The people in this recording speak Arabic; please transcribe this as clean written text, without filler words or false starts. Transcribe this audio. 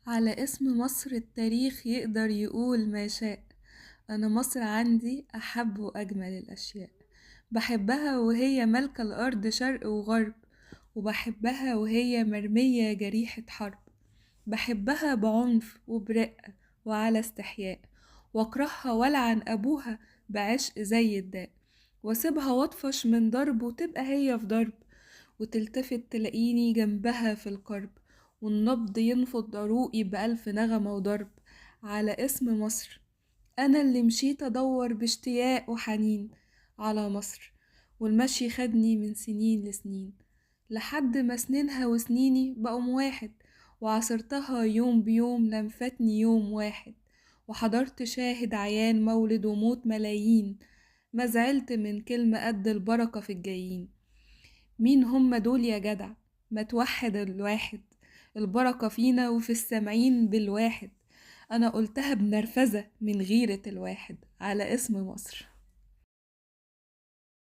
على اسم مصر التاريخ يقدر يقول ما شاء. أنا مصر عندي أحب وأجمل الأشياء. بحبها وهي ملكة الأرض شرق وغرب، وبحبها وهي مرمية جريحة حرب. بحبها بعنف وبرقة وعلى استحياء، واكرهها والعن أبوها بعشق زي الداء، واسيبها واطفش من ضرب وتبقى هي في ضرب، وتلتفت تلاقيني جنبها في القرب، والنبض ينفض عروقي بألف نغمة وضرب. على اسم مصر أنا اللي مشيت أدور باشتياق وحنين على مصر، والمشي خدني من سنين لسنين، لحد ما سنينها وسنيني بقوا واحد، وعصرتها يوم بيوم لمفتني يوم واحد، وحضرت شاهد عيان مولد وموت ملايين، ما زعلت من كلمة قد البركة في الجايين. مين هم دول يا جدع؟ ما توحد الواحد، البركة فينا وفي السامعين بالواحد. أنا قلتها بنرفزة من غيرة الواحد على اسم مصر.